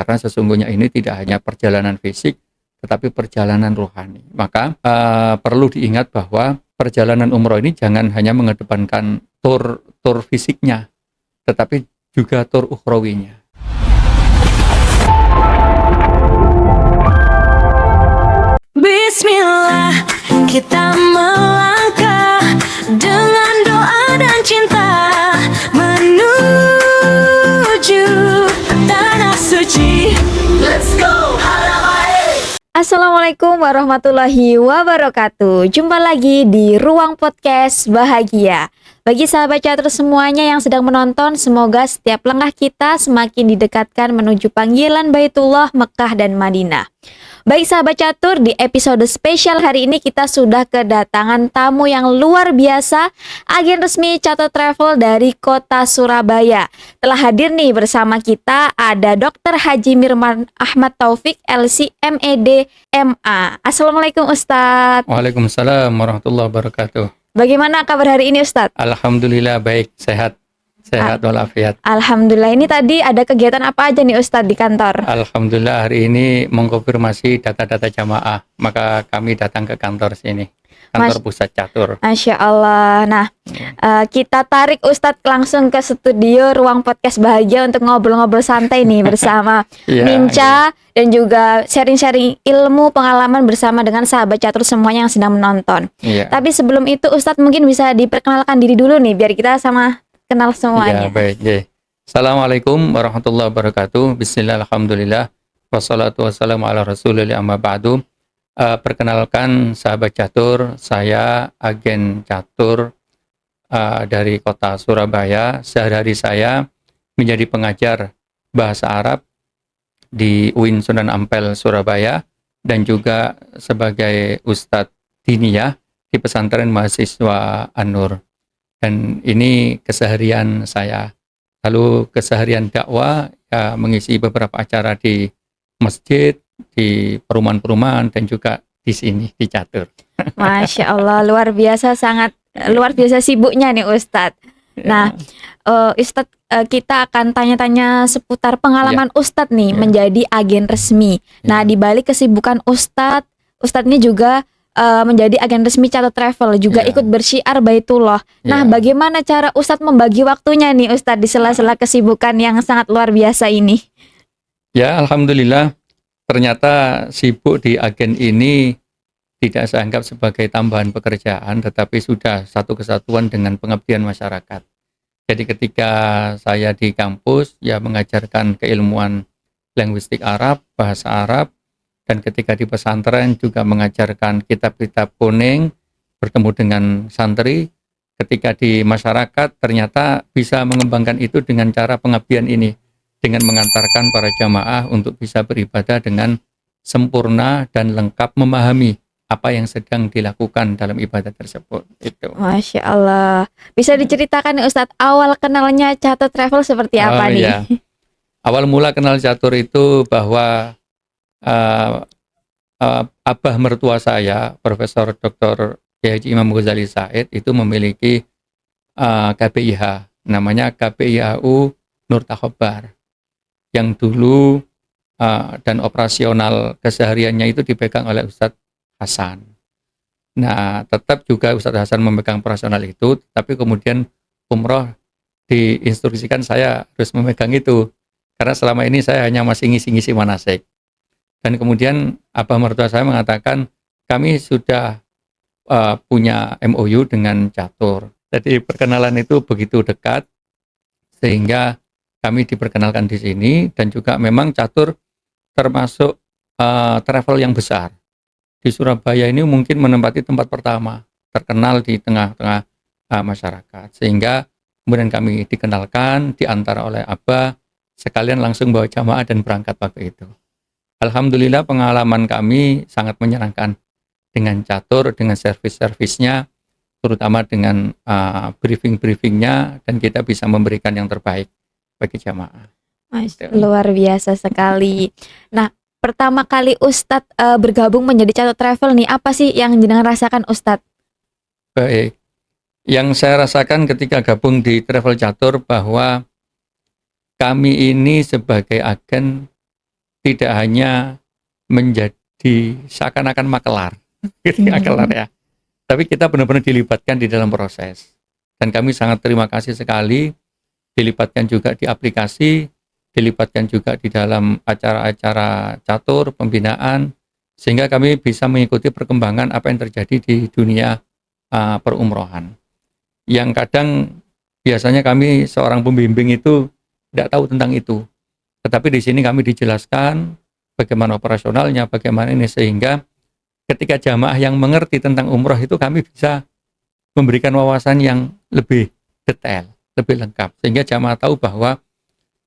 karena sesungguhnya ini tidak hanya perjalanan fisik tetapi perjalanan rohani. Maka perlu diingat bahwa perjalanan umroh ini jangan hanya mengedepankan tur fisiknya tetapi juga tur ukhrawinya. Bismillah, kita melangkah dengan doa dan cinta menuju tanah suci. Let's go, Assalamualaikum warahmatullahi wabarakatuh. Jumpa lagi di Ruang Podcast Bahagia. Bagi sahabat catur semuanya yang sedang menonton, semoga setiap langkah kita semakin didekatkan menuju panggilan Baitullah, Mekah dan Madinah. Baik sahabat catur, di episode spesial hari ini kita sudah kedatangan tamu yang luar biasa, agen resmi Catur Travel dari kota Surabaya. Telah hadir nih bersama kita ada Dr. Haji Mirman Ahmad Taufik, LC MED MA. Assalamualaikum Ustadz. Waalaikumsalam warahmatullahi wabarakatuh. Bagaimana kabar hari ini Ustadz? Alhamdulillah baik, sehat walafiat. Alhamdulillah. Ini tadi ada kegiatan apa aja nih Ustadz di kantor? Alhamdulillah hari ini mengkonfirmasi data-data jamaah, maka kami datang ke kantor sini, kantor pusat catur. Masya Allah. Nah, kita tarik Ustadz langsung ke studio Ruang Podcast Bahagia untuk ngobrol-ngobrol santai nih bersama Minca dan juga sharing-sharing ilmu pengalaman bersama dengan sahabat catur semuanya yang sedang menonton. Tapi sebelum itu Ustadz mungkin bisa diperkenalkan diri dulu nih biar kita sama kenal semuanya. Ya, baik. Assalamualaikum warahmatullahi wabarakatuh. Bismillah, alhamdulillah. Wassalatu wassalamu ala rasulillah amma ba'du. Perkenalkan sahabat catur, saya agen catur dari kota Surabaya. Sehari-hari saya menjadi pengajar bahasa Arab di UIN Sunan Ampel Surabaya dan juga sebagai Ustadz Diniyah di pesantren mahasiswa An-Nur. Dan ini keseharian saya. Lalu keseharian dakwah ya, mengisi beberapa acara di masjid, di perumahan-perumahan dan juga di sini di catur. Masya Allah, luar biasa, sangat luar biasa sibuknya nih Ustadz. Nah, Ustadz, kita akan tanya-tanya seputar pengalaman Ustadz nih menjadi agen resmi. Nah, di balik kesibukan Ustadz ini juga menjadi agen resmi Catur Travel, juga ikut bersyiar Baitullah. Nah, bagaimana cara Ustadz membagi waktunya nih Ustadz di sela-sela kesibukan yang sangat luar biasa ini? Ya, alhamdulillah. Ternyata sibuk di agen ini tidak saya anggap sebagai tambahan pekerjaan, tetapi sudah satu kesatuan dengan pengabdian masyarakat. Jadi ketika saya di kampus, ya mengajarkan keilmuan linguistik Arab, bahasa Arab, dan ketika di pesantren juga mengajarkan kitab-kitab kuning, bertemu dengan santri. Ketika di masyarakat ternyata bisa mengembangkan itu dengan cara pengabdian ini, dengan mengantarkan para jamaah untuk bisa beribadah dengan sempurna dan lengkap memahami apa yang sedang dilakukan dalam ibadah tersebut. Itu. Masya Allah. Bisa diceritakan nih Ustadz, awal kenalnya Catur Travel seperti apa nih? Ya. Awal mula kenal catur itu bahwa abah mertua saya, Profesor Dr. Haji Imam Ghazali Said, itu memiliki KPIH, namanya KPIHU Nur Takhobar, yang dulu dan operasional kesehariannya itu dipegang oleh Ustadz Hasan. Nah, tetap juga Ustadz Hasan memegang operasional itu, tapi kemudian umroh diinstruksikan saya harus memegang itu, karena selama ini saya hanya masih ngisi-ngisi manasik. Dan kemudian abah mertua saya mengatakan kami sudah punya MOU dengan catur. Jadi perkenalan itu begitu dekat sehingga kami diperkenalkan di sini, dan juga memang catur termasuk travel yang besar. Di Surabaya ini mungkin menempati tempat pertama, terkenal di tengah-tengah masyarakat. Sehingga kemudian kami dikenalkan, diantara oleh abah, sekalian langsung bawa jamaah dan berangkat waktu itu. Alhamdulillah pengalaman kami sangat menyenangkan dengan catur, dengan servis-servisnya, terutama dengan briefing-briefingnya, dan kita bisa memberikan yang terbaik bagi jamaah. Luar biasa sekali. Nah, pertama kali Ustadz bergabung menjadi Catur Travel nih, apa sih yang jenengan rasakan Ustadz? Baik, yang saya rasakan ketika gabung di Travel Catur bahwa kami ini sebagai agen tidak hanya menjadi seakan-akan makelar, gitu, makelar ya. Tapi kita benar-benar dilibatkan di dalam proses. Dan kami sangat terima kasih sekali dilibatkan juga di aplikasi, dilibatkan juga di dalam acara-acara catur, pembinaan, sehingga kami bisa mengikuti perkembangan apa yang terjadi di dunia perumrohan. Yang kadang biasanya kami seorang pembimbing itu tidak tahu tentang itu. Tetapi di sini kami dijelaskan bagaimana operasionalnya, bagaimana ini, sehingga ketika jamaah yang mengerti tentang umroh itu kami bisa memberikan wawasan yang lebih detail, lebih lengkap, sehingga jamaah tahu bahwa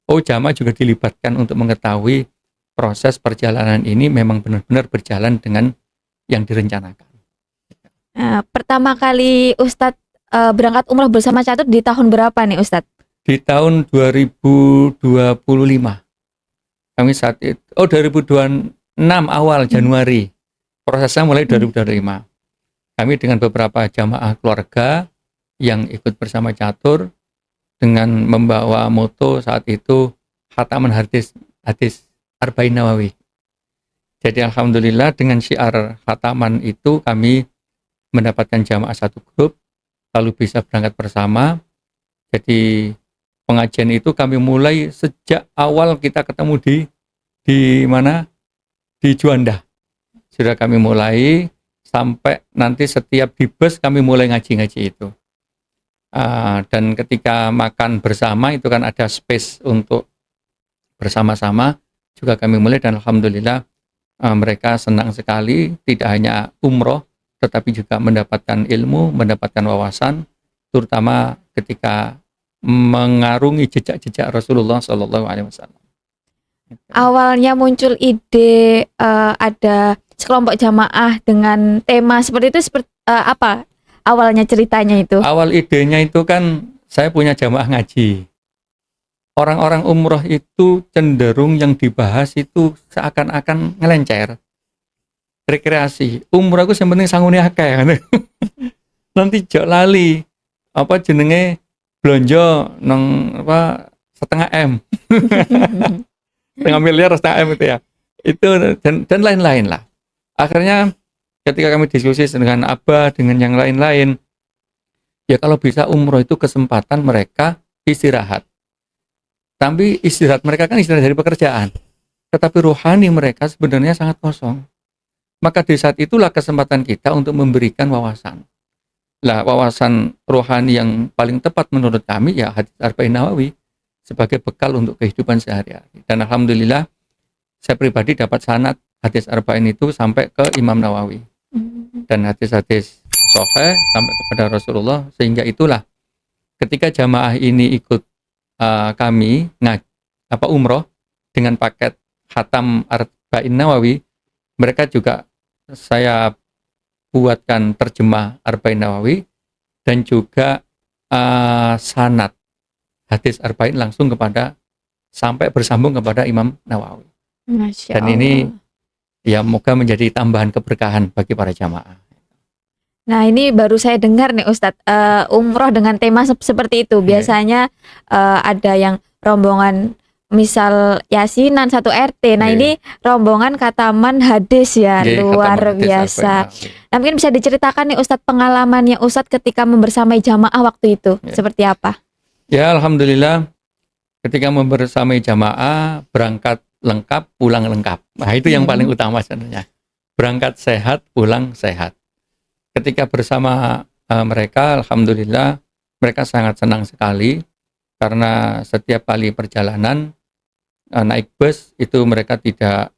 jamaah juga dilibatkan untuk mengetahui proses perjalanan ini memang benar-benar berjalan dengan yang direncanakan. Pertama kali Ustadz berangkat umroh bersama catur di tahun berapa nih Ustadz? Di tahun 2025. Kami saat itu 2026 awal Januari. Prosesnya mulai 2025. Kami dengan beberapa jamaah keluarga yang ikut bersama catur dengan membawa moto saat itu khataman hadis Arba'in Nawawi. Jadi alhamdulillah dengan syiar khataman itu kami mendapatkan jamaah satu grup, lalu bisa berangkat bersama. Jadi pengajian itu kami mulai sejak awal kita ketemu di mana? Di Juanda. Sudah kami mulai sampai nanti setiap di bus kami mulai ngaji-ngaji itu. Dan ketika makan bersama itu kan ada space untuk bersama-sama juga kami mulai, dan alhamdulillah mereka senang sekali, tidak hanya umroh tetapi juga mendapatkan ilmu, mendapatkan wawasan, terutama ketika mengarungi jejak-jejak Rasulullah SAW. Awalnya muncul ide ada sekelompok jamaah dengan tema seperti itu, apa awalnya ceritanya itu? Awal idenya itu kan saya punya jamaah ngaji. Orang-orang umroh itu cenderung yang dibahas itu seakan-akan ngelencer, rekreasi. Umroh aku yang penting sangune akeh. Nanti jok lali apa jenenge blonjo nang apa setengah M. Setengah miliar, setengah M itu ya. Itu dan lain-lain lah. Akhirnya ketika kami diskusi dengan Abah, dengan yang lain-lain, ya kalau bisa umroh itu kesempatan mereka istirahat. Tapi istirahat mereka kan istirahat dari pekerjaan. Tetapi rohani mereka sebenarnya sangat kosong. Maka di saat itulah kesempatan kita untuk memberikan wawasan. Lah wawasan rohani yang paling tepat menurut kami ya hadis Arba'in Nawawi sebagai bekal untuk kehidupan sehari-hari. Dan alhamdulillah saya pribadi dapat sanad hadis Arba'in itu sampai ke Imam Nawawi. Dan hadis-hadis sahih sampai kepada Rasulullah, sehingga itulah ketika jamaah ini ikut kami umroh dengan paket khatam Arba'in Nawawi, mereka juga saya buatkan terjemah Arba'in Nawawi dan juga sanad hadis Arba'in langsung kepada sampai bersambung kepada Imam Nawawi. Masya Dan Allah. ini ya moga menjadi tambahan keberkahan bagi para jamaah. Nah ini baru saya dengar nih Ustadz, umroh dengan tema seperti itu. Biasanya ada yang rombongan misal yasinan satu RT. Nah ini rombongan khataman hadis ya, luar biasa. Nah mungkin bisa diceritakan nih Ustadz pengalamannya Ustadz ketika membersamai jamaah waktu itu seperti apa? Ya alhamdulillah ketika membersamai jamaah berangkat lengkap, pulang lengkap. Nah itu yang paling utama sebenarnya. Berangkat sehat, pulang sehat. Ketika bersama mereka, alhamdulillah mereka sangat senang sekali karena setiap kali perjalanan naik bus itu mereka tidak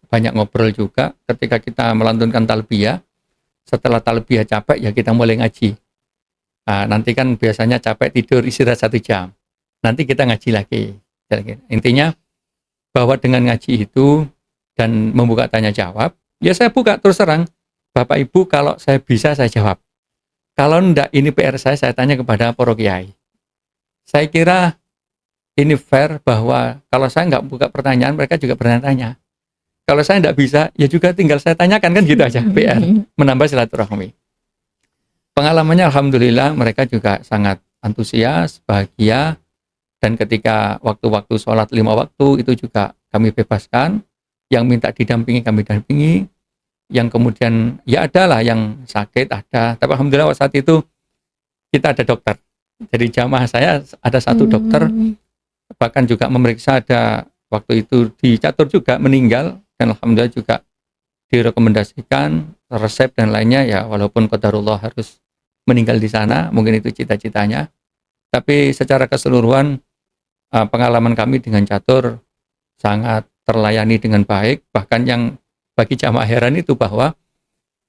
banyak ngobrol juga. Ketika kita melantunkan talbiyah, setelah talbiyah capek ya kita mulai ngaji. Nanti kan biasanya capek tidur istirahat 1 jam. Nanti kita ngaji lagi. Intinya bahwa dengan ngaji itu dan membuka tanya jawab, ya saya buka terus terang. Bapak Ibu kalau saya bisa saya jawab. Kalau enggak ini PR saya tanya kepada para kiai. Saya kira ini fair bahwa kalau saya enggak buka pertanyaan mereka juga bertanya. Kalau saya enggak bisa ya juga tinggal saya tanyakan, kan gitu aja PR, menambah silaturahmi. Pengalamannya alhamdulillah mereka juga sangat antusias, bahagia, dan ketika waktu-waktu sholat 5 waktu itu juga kami bebaskan. yang minta didampingi kami dampingi, yang kemudian ya adalah yang sakit ada, tapi alhamdulillah saat itu kita ada dokter. Jadi jamaah saya ada satu dokter, bahkan juga memeriksa, ada waktu itu di Catur juga meninggal, dan alhamdulillah juga direkomendasikan resep dan lainnya, ya walaupun qadarullah harus meninggal di sana, mungkin itu cita-citanya, tapi secara keseluruhan pengalaman kami dengan Catur sangat terlayani dengan baik. Bahkan yang bagi jamaah heran itu bahwa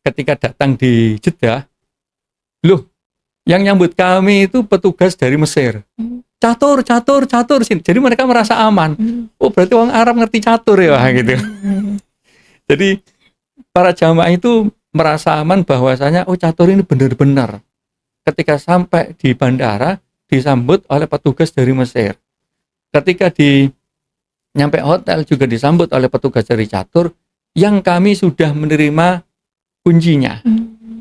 ketika datang di Jeddah, loh, yang nyambut kami itu petugas dari Mesir. Catur sini. Jadi mereka merasa aman. Oh, berarti orang Arab ngerti catur ya, gitu. Jadi para jamaah itu merasa aman bahwasanya oh, catur ini benar-benar. Ketika sampai di bandara disambut oleh petugas dari Mesir. Ketika nyampe hotel juga disambut oleh petugas dari Catur yang kami sudah menerima kuncinya.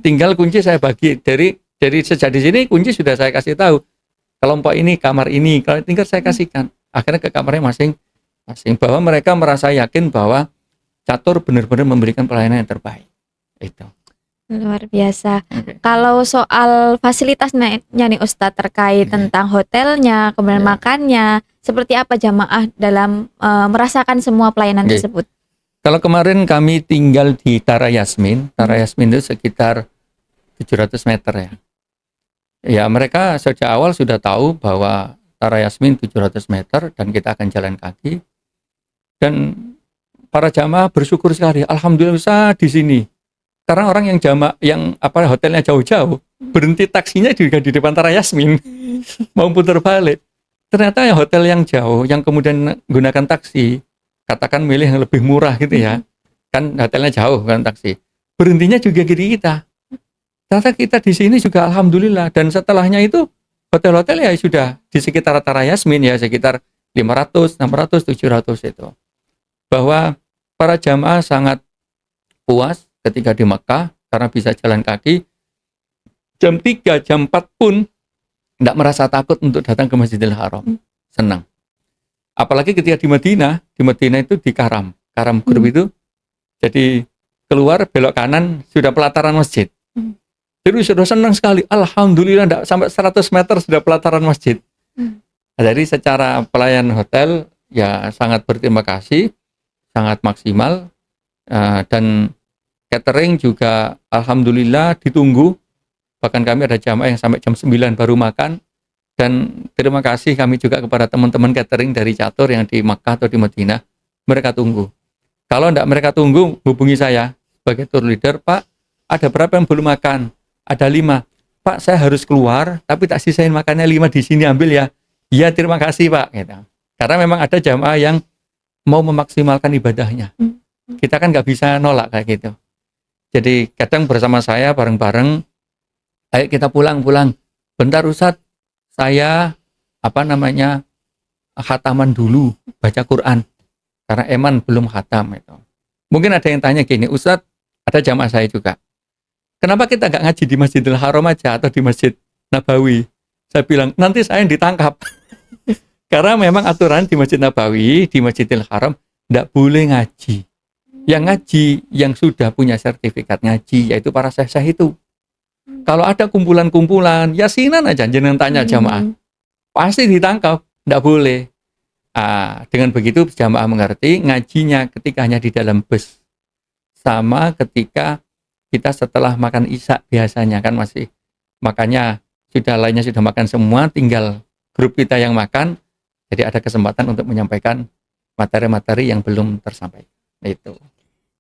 Tinggal kunci saya bagi dari sejak di sini kunci sudah saya kasih tahu. Kelompok ini kamar ini, kalau tinggal saya kasihkan. Akhirnya ke kamarnya masing-masing, bahwa mereka merasa yakin bahwa Catur benar-benar memberikan pelayanan yang terbaik. Itu. Luar biasa. Okay. Kalau soal fasilitasnya nih Ustadz terkait tentang hotelnya, kemudian makannya, seperti apa jamaah dalam merasakan semua pelayanan tersebut? Kalau kemarin kami tinggal di Tara Yasmin itu sekitar 700 meter ya. Ya mereka sejak awal sudah tahu bahwa Tara Yasmin 700 meter dan kita akan jalan kaki. Dan para jamaah bersyukur sekali, alhamdulillah bisa di sini. Karena orang yang hotelnya jauh-jauh, berhenti taksinya juga di depan Tara Yasmin, mau putar balik. Ternyata ya hotel yang jauh, yang kemudian menggunakan taksi, katakan milih yang lebih murah gitu ya, kan hotelnya jauh kan taksi, berhentinya juga di kita. Ternyata kita di sini juga alhamdulillah, dan setelahnya itu hotel-hotel ya sudah di sekitar Tara Yasmin ya, sekitar 500, 600, 700 itu. Bahwa para jamaah sangat puas ketika di Mekah karena bisa jalan kaki. Jam 3, jam 4 pun tidak merasa takut untuk datang ke Masjidil Haram. Senang. Apalagi ketika di Madinah itu di Karam Group itu, jadi keluar belok kanan sudah pelataran masjid. Jadi sudah senang sekali, alhamdulillah tidak sampai 100 meter sudah pelataran masjid. Jadi secara pelayanan hotel ya sangat berterima kasih, sangat maksimal, dan catering juga alhamdulillah ditunggu. Bahkan kami ada jamaah yang sampai jam 9 baru makan. Dan terima kasih kami juga kepada teman-teman catering dari Catur yang di Makkah atau di Madinah. Mereka tunggu. Kalau tidak mereka tunggu, hubungi saya sebagai tour leader, Pak, ada berapa yang belum makan? Ada 5. Pak, saya harus keluar, tapi tak sisain makannya 5 di sini, ambil ya. Iya, terima kasih Pak. Gitu. Karena memang ada jamaah yang mau memaksimalkan ibadahnya. Kita kan nggak bisa nolak kayak gitu. Jadi kadang bersama saya bareng-bareng, ayo kita pulang. Bentar Ustadz, saya khataman dulu, baca Quran. Karena Eman belum khatam itu. Mungkin ada yang tanya gini, Ustadz, ada jamaah saya juga. Kenapa kita nggak ngaji di Masjidil Haram aja atau di Masjid Nabawi? Saya bilang, nanti saya yang ditangkap. Karena memang aturan di Masjid Nabawi, di Masjidil Haram, tidak boleh ngaji. Yang ngaji, yang sudah punya sertifikat ngaji, yaitu para syekh itu. Kalau ada kumpulan-kumpulan, yasinan aja, jangan tanya jamaah. Pasti ditangkap, tidak boleh. Dengan begitu jamaah mengerti, ngajinya ketika hanya di dalam bus. Sama ketika kita setelah makan isya biasanya kan masih. Makanya lainnya sudah makan semua, tinggal grup kita yang makan. Jadi ada kesempatan untuk menyampaikan materi-materi yang belum tersampaikan. Itu.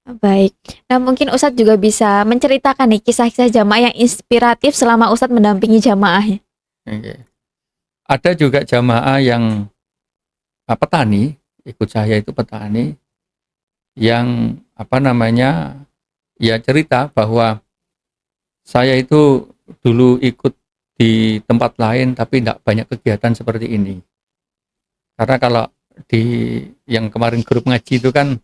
Baik. Nah mungkin Ustadz juga bisa menceritakan nih kisah-kisah jamaah yang inspiratif selama Ustadz mendampingi jamaahnya. Okay. Ada juga jamaah yang petani, ikut saya itu petani, yang ya cerita bahwa saya itu dulu ikut di tempat lain tapi tidak banyak kegiatan seperti ini. Karena kalau di yang kemarin grup ngaji itu kan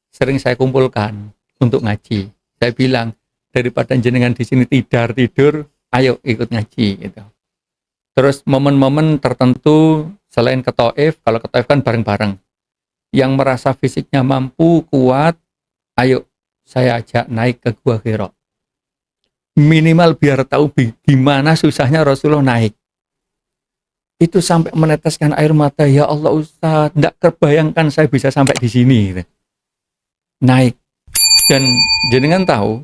sering saya kumpulkan untuk ngaji. Saya bilang, daripada jenengan di sini tidur, ayo ikut ngaji gitu. Terus momen-momen tertentu selain ke Taif, kalau ke Taif kan bareng-bareng. yang merasa fisiknya mampu, kuat, ayo saya ajak naik ke Gua Hira. Minimal biar tahu gimana susahnya Rasulullah naik. Itu sampai meneteskan air mata, ya Allah Ustaz, tidak kebayangkan saya bisa sampai di sini. Gitu. Naik. Dan jenengan tahu,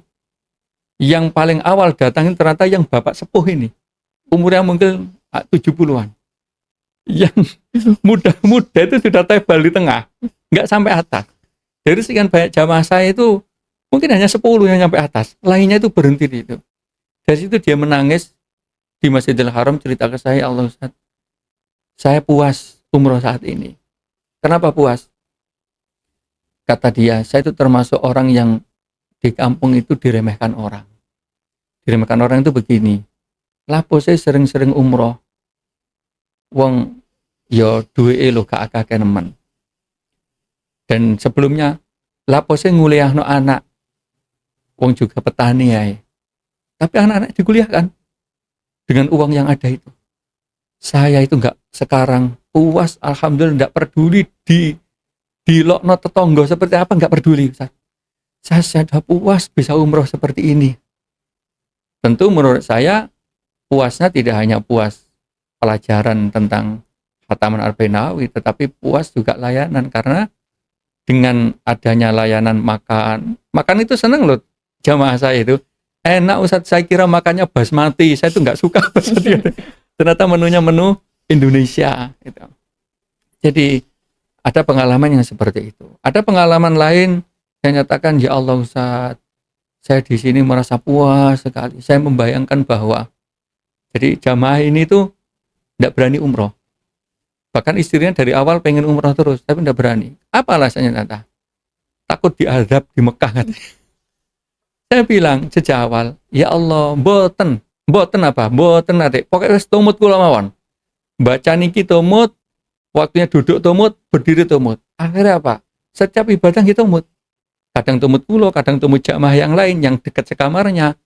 yang paling awal datangin ternyata yang bapak sepuh ini. Umurnya mungkin 70-an. Yang muda-muda itu sudah tebal di tengah, nggak sampai atas. Dari sekian banyak jamaah saya itu mungkin hanya 10 yang sampai atas, lainnya itu berhenti di itu. Dari situ dia menangis di Masjidil Haram, cerita ke saya, Allah Ustaz, saya puas umroh saat ini. Kenapa puas? Kata dia, saya itu termasuk orang yang di kampung itu diremehkan orang. Diremehkan orang itu begini, lapo saya sering-sering umroh, wong yo duwe lo gak akeh nemen. Dan sebelumnya lapo saya nguliahno anak, wong juga petani ya. Tapi anak-anak dikuliahkan dengan uang yang ada itu. Saya itu enggak sekarang puas, alhamdulillah, enggak peduli di lokno tetangga seperti apa, enggak peduli. Saya sudah puas bisa umroh seperti ini. Tentu menurut saya puasnya tidak hanya puas pelajaran tentang khataman Arba'in Nawawi, tetapi puas juga layanan, karena dengan adanya layanan makan itu seneng loh jamaah saya itu. Enak Ustaz, saya kira makannya basmati, saya tuh nggak suka basmati. Ternyata menunya menu Indonesia gitu. Jadi ada pengalaman yang seperti itu. Ada pengalaman lain yang nyatakan, ya Allah Ustaz, saya di sini merasa puas sekali. Saya membayangkan bahwa jadi jamaah ini tuh tidak berani umroh. Bahkan istrinya dari awal pengen umroh terus, tapi tidak berani. Apa alasannya Tata? Takut diadab di Mekah katanya. Saya bilang sejak awal, ya Allah, boten apa? Boten adik. Pokoknya wis tumut kula mawon. Baca niki tumut, waktunya duduk tumut, berdiri tumut. Akhirnya apa? Setiap ibadah kita tumut. Kadang tumut kula, kadang tumut jamaah yang lain yang dekat sekamarnya.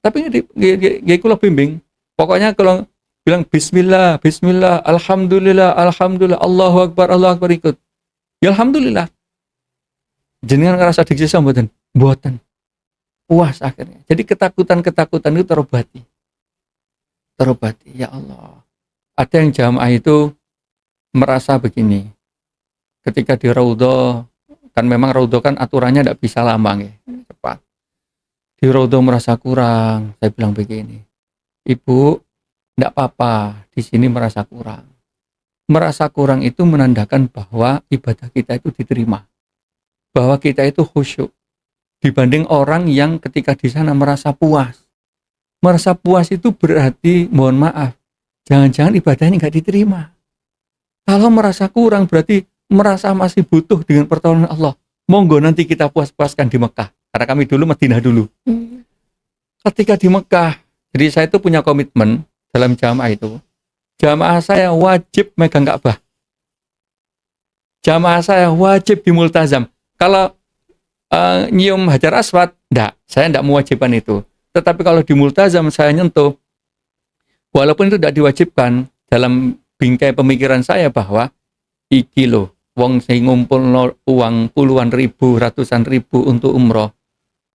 Tapi nggih kula bimbing. Pokoknya kalau bilang bismillah, bismillah, alhamdulillah, alhamdulillah, Allahu akbar ikut. Ya alhamdulillah. Jenengan ngerasa disiksa mboten? Mboten. Puas akhirnya. Jadi ketakutan-ketakutan itu terobati. Ya Allah. Ada yang jamaah itu merasa begini. Ketika di Raudhah, kan memang Raudhah kan aturannya tidak bisa lama ya, cepat. Di Raudhah merasa kurang. Saya bilang begini, Ibu, tidak apa-apa, di sini merasa kurang. Merasa kurang itu menandakan bahwa ibadah kita itu diterima. Bahwa kita itu khusyuk. Dibanding orang yang ketika di sana merasa puas. Merasa puas itu berarti, mohon maaf, jangan-jangan ibadahnya nggak diterima. Kalau merasa kurang berarti merasa masih butuh dengan pertolongan Allah. Monggo nanti kita puas-puaskan di Mekah. Karena kami dulu Madinah dulu. Ketika di Mekah, jadi saya itu punya komitmen dalam jamaah itu. Jamaah saya wajib megang Ka'bah. Jamaah saya wajib di multazam. Kalau nyium Hajar Aswad, saya tidak mewajibkan itu. Tetapi kalau di multazam saya nyentuh, walaupun itu tidak diwajibkan, dalam bingkai pemikiran saya bahwa iki loh, wong sing ngumpul uang puluhan ribu, ratusan ribu untuk umroh,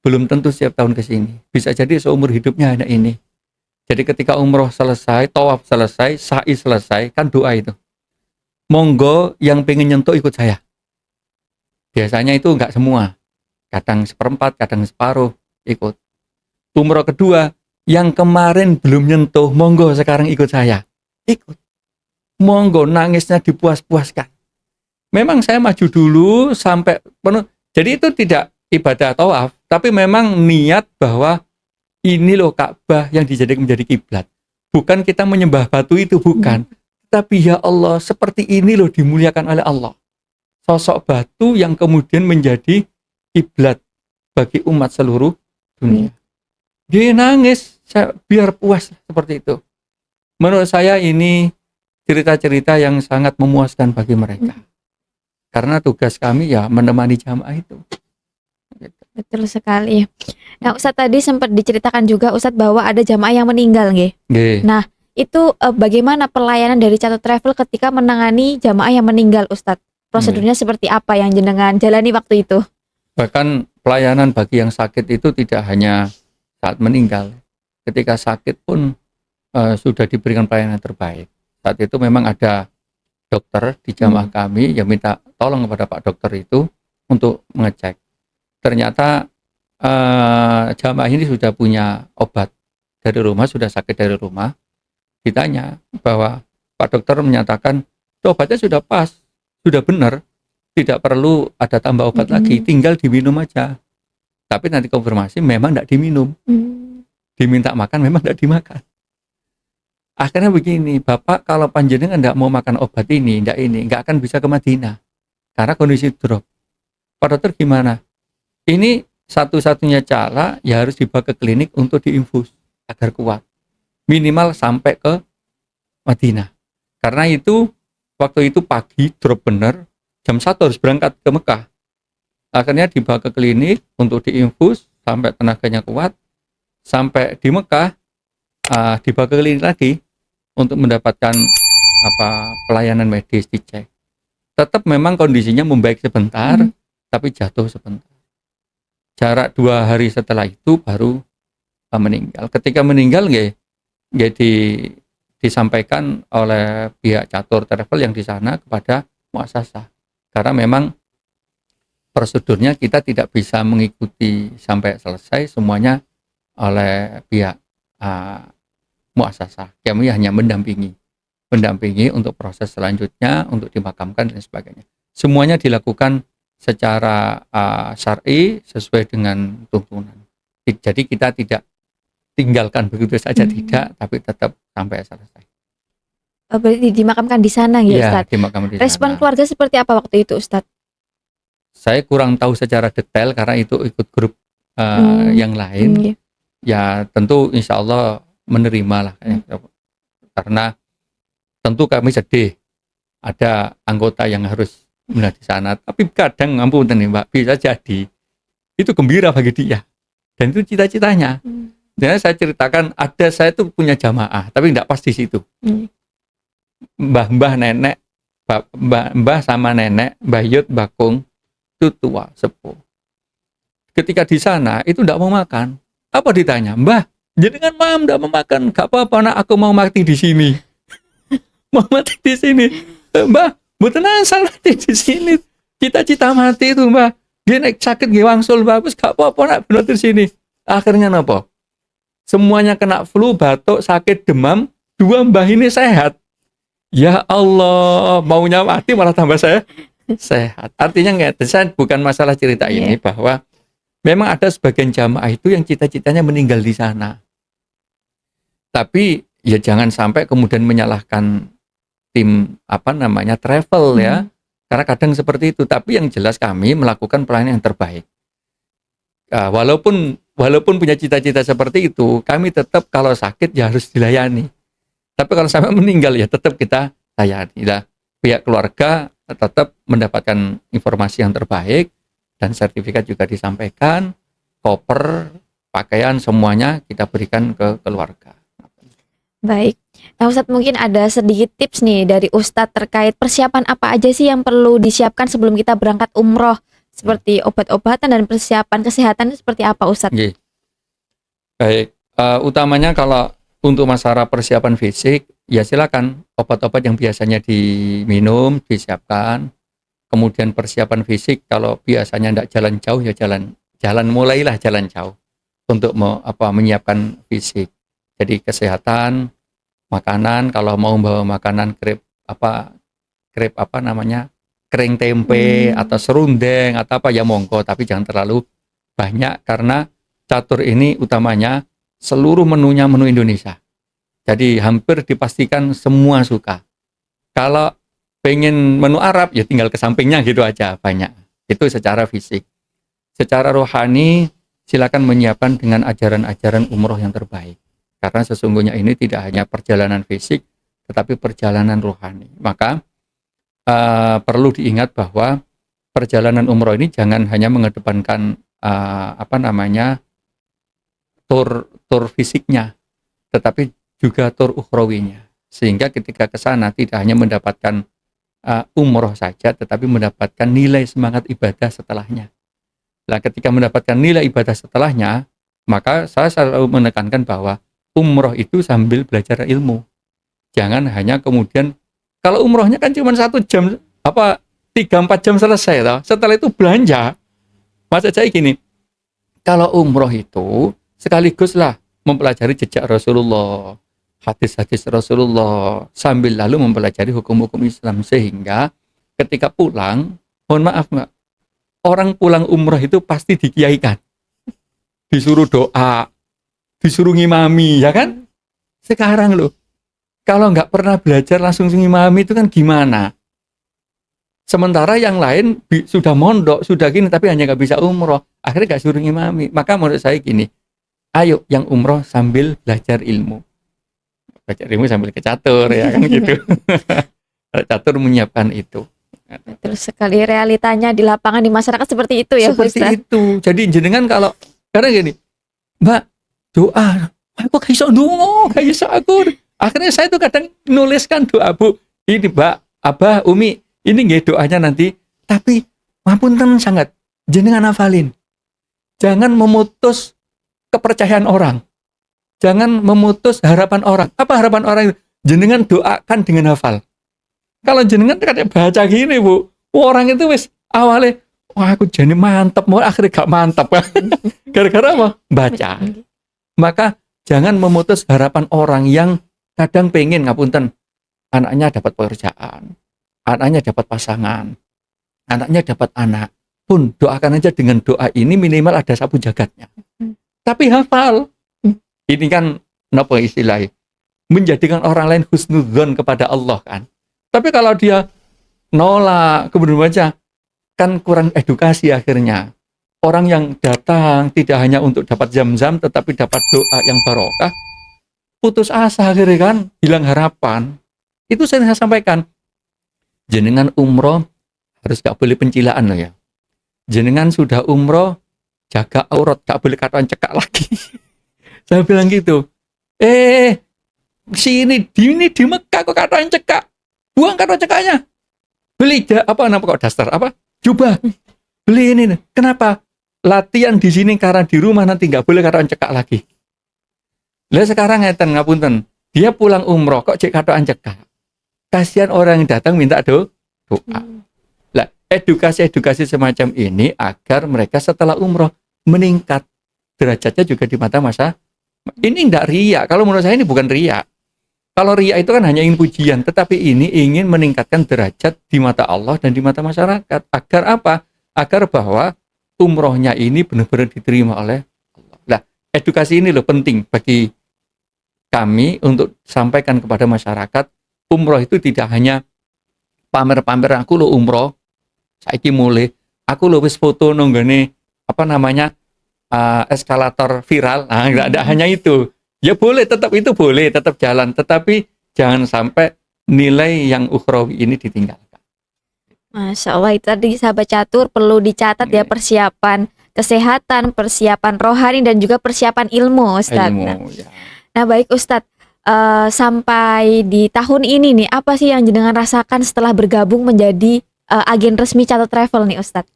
belum tentu setiap tahun ke sini. Bisa jadi seumur hidupnya hanya ini. Jadi ketika umroh selesai, tawaf selesai, sa'i selesai, kan doa itu. Monggo yang pengen nyentuh ikut saya. Biasanya itu enggak semua. Kadang seperempat, kadang separuh ikut. Umroh kedua, yang kemarin belum nyentuh, monggo sekarang ikut saya. Ikut. Monggo nangisnya dipuas-puaskan. Memang saya maju dulu sampai penuh. Jadi itu tidak ibadah tawaf, tapi memang niat bahwa ini loh Ka'bah yang dijadikan menjadi kiblat. Bukan kita menyembah batu itu, bukan. Tapi ya Allah, seperti ini loh dimuliakan oleh Allah. Sosok batu yang kemudian menjadi kiblat bagi umat seluruh dunia. Dia nangis, biar puas seperti itu. Menurut saya ini cerita-cerita yang sangat memuaskan bagi mereka. Karena tugas kami ya menemani jamaah itu. Betul sekali. Nah, Ustadz tadi sempat diceritakan juga Ustadz bahwa ada jamaah yang meninggal, nggih. Nah, itu bagaimana pelayanan dari Catur Travel ketika menangani jamaah yang meninggal, Ustadz? prosedurnya seperti apa yang jenengan jalani waktu itu? Bahkan pelayanan bagi yang sakit itu tidak hanya saat meninggal. Ketika sakit pun sudah diberikan pelayanan terbaik. Saat itu memang ada dokter di jamaah kami yang minta tolong kepada Pak Dokter itu untuk mengecek. Ternyata jamaah ini sudah punya obat dari rumah, sudah sakit dari rumah. Ditanya bahwa Pak Dokter menyatakan obatnya sudah pas, sudah benar, tidak perlu ada tambah obat lagi, tinggal diminum aja. Tapi nanti konfirmasi memang tidak diminum, diminta makan memang tidak dimakan. Akhirnya begini, Bapak kalau panjenengan tidak mau makan obat ini, nggak akan bisa ke Madinah karena kondisi drop. Pak Dokter gimana? Ini satu-satunya cara ya harus dibawa ke klinik untuk diinfus agar kuat, minimal sampai ke Madinah. Karena itu waktu itu pagi drop bener, jam 1 harus berangkat ke Mekah. Akhirnya dibawa ke klinik untuk diinfus sampai tenaganya kuat. Sampai di Mekah dibawa ke klinik lagi untuk mendapatkan pelayanan medis, dicek. Tetap memang kondisinya membaik sebentar, tapi jatuh sebentar. Jarak 2 hari setelah itu baru meninggal. Ketika meninggal disampaikan oleh pihak Catur Travel yang di sana kepada muasasah. Karena memang prosedurnya kita tidak bisa mengikuti sampai selesai semuanya oleh pihak muasasah. Kami hanya mendampingi untuk proses selanjutnya, untuk dimakamkan dan sebagainya. Semuanya dilakukan secara syar'i sesuai dengan tuntunan. Jadi kita tidak tinggalkan begitu saja, tidak, tapi tetap sampai selesai. Berarti dimakamkan di sana ya, Ustadz? Dimakamkan di sana. Respon keluarga seperti apa waktu itu, Ustadz? Saya kurang tahu secara detail karena itu ikut grup yang lain. Ya tentu insya Allah menerima lah. Karena tentu kami sedih ada anggota yang harus meninggal di sana. Tapi kadang ampun nih Mbak, bisa jadi itu gembira bagi dia. Dan itu cita-citanya. Dan saya ceritakan, saya tuh punya jamaah, tapi tidak pas di situ. Mbah nenek, mbah sama nenek, Mbah Yud, Mbah Kung, itu tua, sepuh. Ketika di sana, itu tidak mau makan. Apa ditanya? Mbah, jenengan mam tidak mau makan, gak apa-apa nak, aku mau mati di sini. Mau mati di sini. Mbah, mboten asal mati di sini. Cita-cita mati itu mbah. Dia naik sakit nggih wangsul mbah, wis gak apa-apa nak bener di sini. Akhirnya napa? Semuanya kena flu, batuk, sakit, demam, 2 mbah ini sehat. Ya Allah, maunya mati malah tambah saya sehat. Artinya saya bukan masalah cerita ini bahwa memang ada sebagian jamaah itu yang cita-citanya meninggal di sana. Tapi ya jangan sampai kemudian menyalahkan tim travel ya. Karena kadang seperti itu, tapi yang jelas kami melakukan pelayanan yang terbaik. Walaupun punya cita-cita seperti itu, kami tetap kalau sakit ya harus dilayani. Tapi kalau sampai meninggal ya tetap kita layani. Nah, pihak keluarga tetap mendapatkan informasi yang terbaik dan sertifikat juga disampaikan, koper, pakaian semuanya kita berikan ke keluarga. Baik. Nah Ustadz, mungkin ada sedikit tips nih dari Ustadz terkait persiapan apa aja sih yang perlu disiapkan sebelum kita berangkat umroh, seperti obat-obatan dan persiapan kesehatan itu seperti apa Ustadz? Baik, utamanya kalau untuk masalah persiapan fisik, ya silakan obat-obat yang biasanya diminum disiapkan. Kemudian persiapan fisik, kalau biasanya tidak jalan jauh ya mulailah jalan jauh untuk menyiapkan fisik. Jadi kesehatan, makanan, kalau mau bawa makanan kering tempe atau serundeng atau apa ya monggo, tapi jangan terlalu banyak karena catur ini utamanya seluruh menunya menu Indonesia. Jadi hampir dipastikan semua suka. Kalau pengen menu Arab ya tinggal ke sampingnya gitu aja banyak. Itu secara fisik. Secara rohani silakan menyiapkan dengan ajaran-ajaran umroh yang terbaik. Karena sesungguhnya ini tidak hanya perjalanan fisik tetapi perjalanan rohani. Maka perlu diingat bahwa perjalanan umroh ini jangan hanya mengedepankan tur fisiknya, tetapi juga tur ukhrawinya. Sehingga ketika ke sana tidak hanya mendapatkan umroh saja, tetapi mendapatkan nilai semangat ibadah setelahnya. Nah, ketika mendapatkan nilai ibadah setelahnya, maka saya selalu menekankan bahwa umroh itu sambil belajar ilmu. Jangan hanya kemudian, kalau umrohnya kan cuma 1 jam, 3-4 jam selesai toh. Setelah itu belanja. Maksud saya gini, kalau umroh itu sekaliguslah mempelajari jejak Rasulullah, hadis-hadis Rasulullah, sambil lalu mempelajari hukum-hukum Islam, sehingga ketika pulang, mohon maaf Mbak, orang pulang umroh itu pasti dikiaikan, disuruh doa, disuruh ngimami, ya kan? Sekarang loh, kalau nggak pernah belajar langsung ngimami itu kan gimana? Sementara yang lain sudah mondok, sudah gini, tapi hanya nggak bisa umroh, akhirnya nggak suruh ngimami. Maka menurut saya gini, ayo yang umroh sambil belajar ilmu. Belajar ilmu sambil ke catur, ya kan gitu. Catur menyiapkan itu. Betul sekali, realitanya di lapangan di masyarakat seperti itu ya Seperti Ustaz. itu. Jadi jenengan kalau karena gini, Mbak, doa, aku gak iso ndonga, gak iso aku. Akhirnya saya tuh kadang nuliskan doa, Bu. Ini Mbak, Abah, Umi, ini nggih doanya nanti, tapi ngapunten sangat jenengan hafalin. Jangan memutus kepercayaan orang. Jangan memutus harapan orang. Apa harapan orang itu? Jenengan doakan dengan hafal. Kalau jenengan kayak baca gini Bu, orang itu wis awalnya, wah aku jadi mantap, mau akhirnya gak mantap. Gara-gara apa? Baca. Maka jangan memutus harapan orang yang kadang pengen, ngapunten, anaknya dapat pekerjaan, anaknya dapat pasangan, anaknya dapat anak. Pun doakan aja dengan doa ini minimal ada sapu jagatnya. Tapi hafal. Ini kan apa istilahnya? Menjadikan orang lain husnudzon kepada Allah kan. Tapi kalau dia nolak, kemudian baca, kan kurang edukasi akhirnya. Orang yang datang tidak hanya untuk dapat zam-zam, tetapi dapat doa yang barokah, putus asa akhirnya kan, hilang harapan. Itu saya sampaikan. Jenengan umroh, harus gak boleh pencilaan loh ya. Jenengan sudah umroh, jaga aurat, gak boleh katakan cekak lagi. Saya bilang gitu. Sini di Mekah kok katakan cekak. Buang kata cekaknya. Beli daster jubah. Beli ini. Kenapa? Latihan di sini karena di rumah nanti nggak boleh kata cekak lagi. Lah sekarang ngeten ngapunten. Dia pulang umroh kok cek kata cekak. Kasihan orang yang datang minta doa. Lah edukasi semacam ini agar mereka setelah umroh meningkat derajatnya juga di mata masa. Ini enggak riya. Kalau menurut saya ini bukan riya. Kalau riya itu kan hanya ingin pujian, tetapi ini ingin meningkatkan derajat di mata Allah dan di mata masyarakat. Agar apa? Agar bahwa umrohnya ini benar-benar diterima oleh Allah. Nah, edukasi ini loh penting bagi kami untuk sampaikan kepada masyarakat. Umroh itu tidak hanya pamer-pamer aku lo umroh, saiki mulai, aku lo wis foto nonggone eskalator viral. Nah, enggak hanya itu. Ya boleh, tetap itu boleh, tetap jalan. Tetapi jangan sampai nilai yang ukhrawi ini ditinggalkan. Masya Allah, itu tadi sahabat catur perlu dicatat ya, persiapan kesehatan, persiapan rohani, dan juga persiapan ilmu Ustadz. Ya. Nah baik Ustadz, sampai di tahun ini nih, apa sih yang jenengan rasakan setelah bergabung menjadi agen resmi Catur Travel nih Ustadz?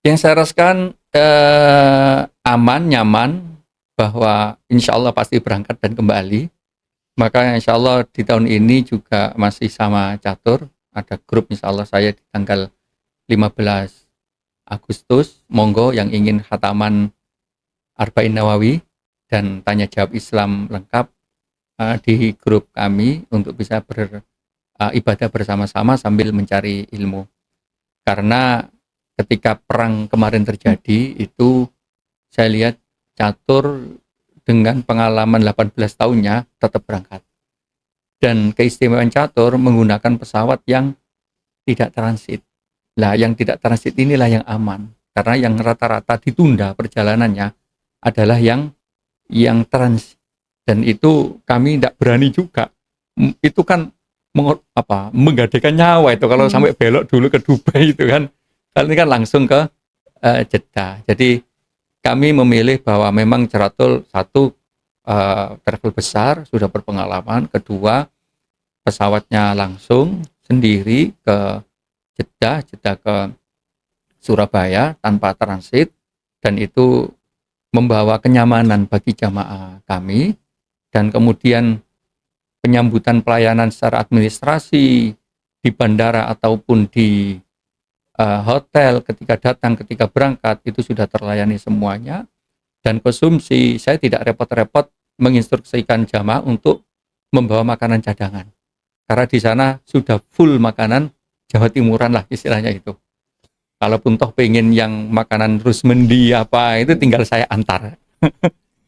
Yang saya rasakan aman, nyaman, bahwa insya Allah pasti berangkat dan kembali. Maka insya Allah di tahun ini juga masih sama Catur. Ada grup insya Allah saya di tanggal 15 Agustus. Monggo yang ingin khataman Arba'in Nawawi dan tanya jawab Islam lengkap di grup kami untuk bisa beribadah bersama-sama sambil mencari ilmu. Karena ketika perang kemarin terjadi itu saya lihat Catur dengan pengalaman 18 tahunnya tetap berangkat. Dan keistimewaan Catur menggunakan pesawat yang tidak transit. Lah yang tidak transit inilah yang aman. Karena yang rata-rata ditunda perjalanannya adalah yang transit. Dan itu kami tidak berani juga. Itu kan menggadaikan nyawa itu kalau sampai belok dulu ke Dubai itu kan. Kali ini kan langsung ke Jeddah. Jadi kami memilih bahwa memang Catur satu travel besar, sudah berpengalaman. Kedua, pesawatnya langsung, sendiri ke Jeddah ke Surabaya tanpa transit, dan itu membawa kenyamanan bagi jamaah kami, dan kemudian penyambutan pelayanan secara administrasi di bandara ataupun di hotel ketika datang, ketika berangkat, itu sudah terlayani semuanya. Dan konsumsi, saya tidak repot-repot menginstruksikan jamaah untuk membawa makanan cadangan, karena di sana sudah full makanan Jawa Timuran lah istilahnya itu. Kalaupun toh pengen yang makanan rusmendi apa, itu tinggal saya antar.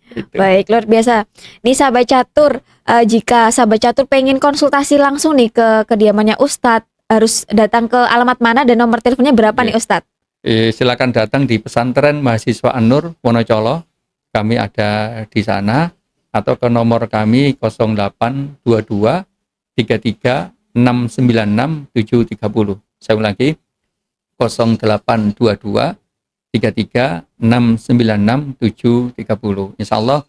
Itu. Baik, luar biasa. Nih sahabat catur, jika sahabat catur pengen konsultasi langsung nih ke kediamannya Ustadz, harus datang ke alamat mana dan nomor teleponnya berapa nih Ustadz? Silakan datang di Pesantren Mahasiswa An-Nur Wonocolo. Kami ada di sana, atau ke nomor kami 0822 33 696 730. Saya ulangi, 0822 33 696 730. Insya Allah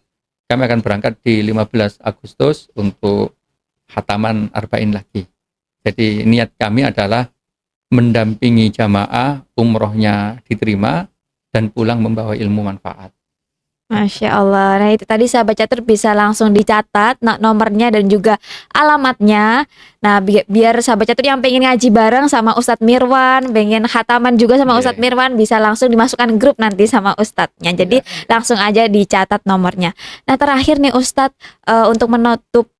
kami akan berangkat di 15 Agustus untuk khataman Arba'in lagi. Jadi niat kami adalah mendampingi jamaah, umrohnya diterima, dan pulang membawa ilmu manfaat. Masya Allah. Nah itu tadi sahabat catur bisa langsung dicatat nomornya dan juga alamatnya. Nah biar sahabat catur yang pengen ngaji bareng sama Ustadz Mirwan, pengen khataman juga sama Ustadz Mirwan, bisa langsung dimasukkan grup nanti sama Ustadznya. Jadi langsung aja dicatat nomornya. Nah terakhir nih Ustadz, untuk menutup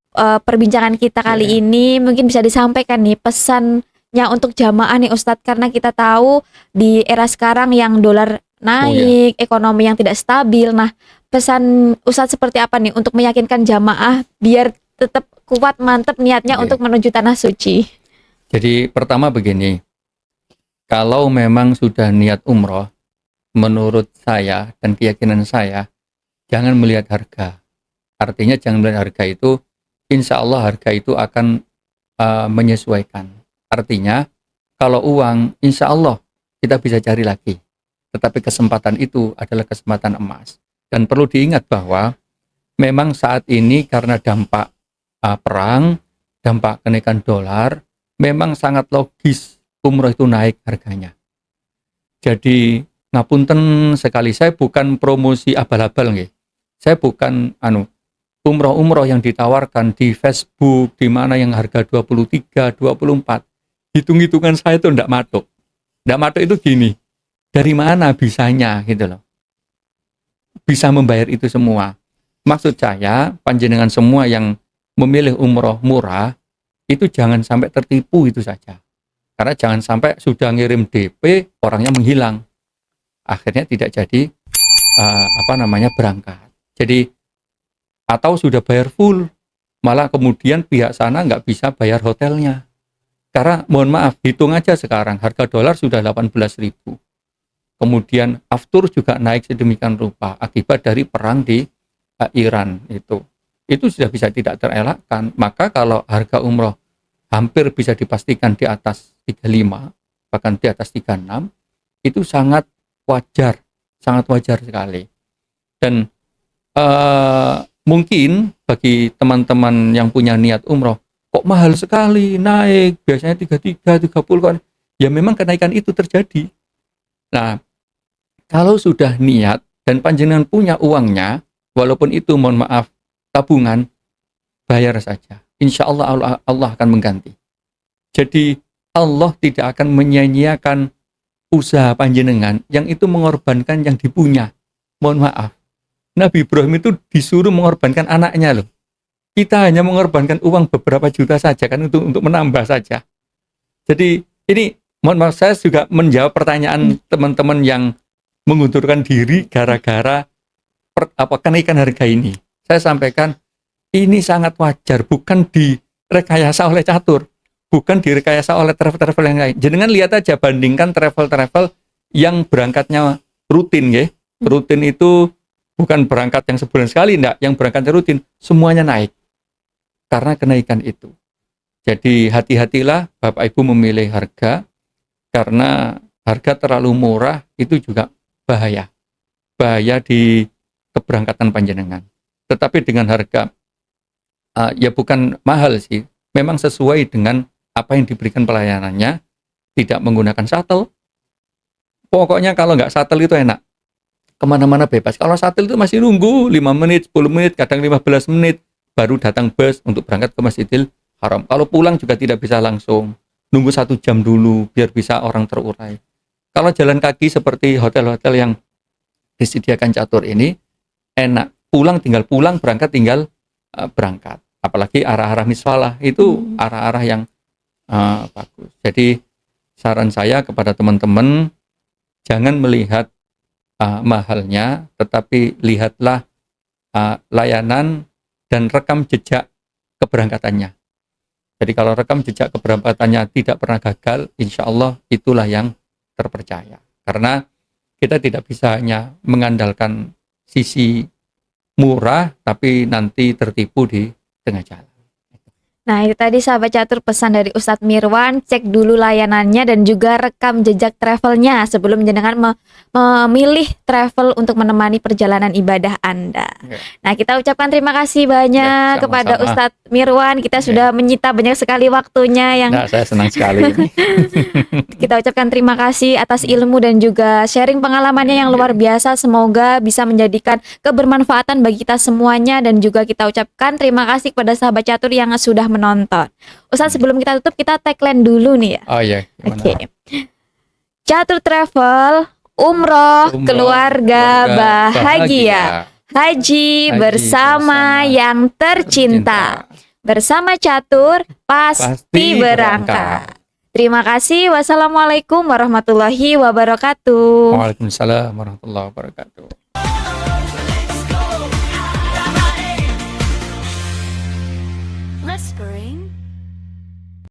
perbincangan kita kali ini, mungkin bisa disampaikan nih pesannya untuk jamaah nih Ustadz, karena kita tahu di era sekarang yang dolar naik, ekonomi yang tidak stabil. Nah, pesan Ustadz seperti apa nih untuk meyakinkan jamaah biar tetap kuat mantep niatnya untuk menuju tanah suci? Jadi pertama begini, kalau memang sudah niat umroh, menurut saya dan keyakinan saya, jangan melihat harga. Artinya jangan melihat harga itu, insya Allah harga itu akan menyesuaikan. Artinya kalau uang, insya Allah kita bisa cari lagi. Tetapi kesempatan itu adalah kesempatan emas. Dan perlu diingat bahwa memang saat ini karena dampak perang, dampak kenaikan dolar, memang sangat logis umroh itu naik harganya. Jadi ngapunten sekali, saya bukan promosi abal-abal nggih. Saya bukan umroh-umroh yang ditawarkan di Facebook, di mana yang harga 23, 24. Hitung-hitungan saya itu ndak matuk. Ndak matuk itu gini, dari mana bisanya gitu loh, bisa membayar itu semua. Maksud saya, panjenengan semua yang memilih umroh murah itu jangan sampai tertipu itu saja, karena jangan sampai sudah ngirim DP orangnya menghilang, akhirnya tidak jadi berangkat. Jadi atau sudah bayar full, malah kemudian pihak sana nggak bisa bayar hotelnya, karena mohon maaf, hitung aja sekarang harga dolar sudah 18.000. Kemudian aftur juga naik sedemikian rupa akibat dari perang di Iran itu sudah bisa tidak terelakkan. Maka kalau harga umroh hampir bisa dipastikan di atas 35, bahkan di atas 36, itu sangat wajar sekali. Dan mungkin bagi teman-teman yang punya niat umroh, kok mahal sekali naik, biasanya 33, 30 kan. Ya memang kenaikan itu terjadi. Nah, kalau sudah niat dan panjenengan punya uangnya, walaupun itu mohon maaf tabungan, bayar saja. Insya Allah Allah akan mengganti. Jadi Allah tidak akan menyia-nyiakan usaha panjenengan yang itu mengorbankan yang dipunya. Mohon maaf, Nabi Ibrahim itu disuruh mengorbankan anaknya loh. Kita hanya mengorbankan uang beberapa juta saja kan untuk menambah saja. Jadi ini mohon maaf, saya juga menjawab pertanyaan teman-teman yang mengundurkan diri gara-gara kenaikan harga ini. Saya sampaikan ini sangat wajar, bukan direkayasa oleh catur, bukan direkayasa oleh travel-travel yang lain. Jangan lihat aja, bandingkan travel-travel yang berangkatnya rutin ya. Rutin itu bukan berangkat yang sebulan sekali, enggak, yang berangkatnya rutin semuanya naik karena kenaikan itu. Jadi hati-hatilah Bapak Ibu memilih harga, karena harga terlalu murah itu juga bahaya di keberangkatan panjenengan. Tetapi dengan harga ya bukan mahal sih, memang sesuai dengan apa yang diberikan pelayanannya, tidak menggunakan shuttle. Pokoknya kalau nggak shuttle itu enak. Kemana-mana bebas. Kalau shuttle itu masih nunggu 5 menit, 10 menit, kadang 15 menit, baru datang bus untuk berangkat ke Masjidil Haram. Kalau pulang juga tidak bisa langsung. Nunggu 1 jam dulu, biar bisa orang terurai. Kalau jalan kaki seperti hotel-hotel yang disediakan catur ini, enak. Tinggal pulang, berangkat tinggal berangkat. Apalagi arah-arah miswalah, itu arah-arah yang bagus. Jadi saran saya kepada teman-teman, jangan melihat mahalnya, tetapi lihatlah layanan dan rekam jejak keberangkatannya. Jadi kalau rekam jejak keberangkatannya tidak pernah gagal, insya Allah itulah yang terpercaya. Karena kita tidak bisa hanya mengandalkan sisi murah, tapi nanti tertipu di tengah jalan. Nah, itu tadi sahabat catur pesan dari Ustadz Mirwan, cek dulu layanannya dan juga rekam jejak travelnya sebelum jenengan memilih travel untuk menemani perjalanan ibadah Anda. Ya. Nah, kita ucapkan terima kasih banyak Ya, kepada sama-sama. Ustadz Mirwan. Kita sudah menyita banyak sekali waktunya yang Nah, saya senang sekali ini. kita ucapkan terima kasih atas ilmu dan juga sharing pengalamannya yang luar biasa. Semoga bisa menjadikan kebermanfaatan bagi kita semuanya dan juga kita ucapkan terima kasih kepada sahabat catur yang sudah menonton. Ustaz, sebelum kita tutup kita tagline dulu nih ya. Oh iya, gimana? Oke. Catur Travel, umroh, keluarga bahagia. Haji bersama yang tercinta. Bersama Catur pasti berangkat. Terima kasih. Wassalamualaikum warahmatullahi wabarakatuh. Waalaikumsalam warahmatullahi wabarakatuh.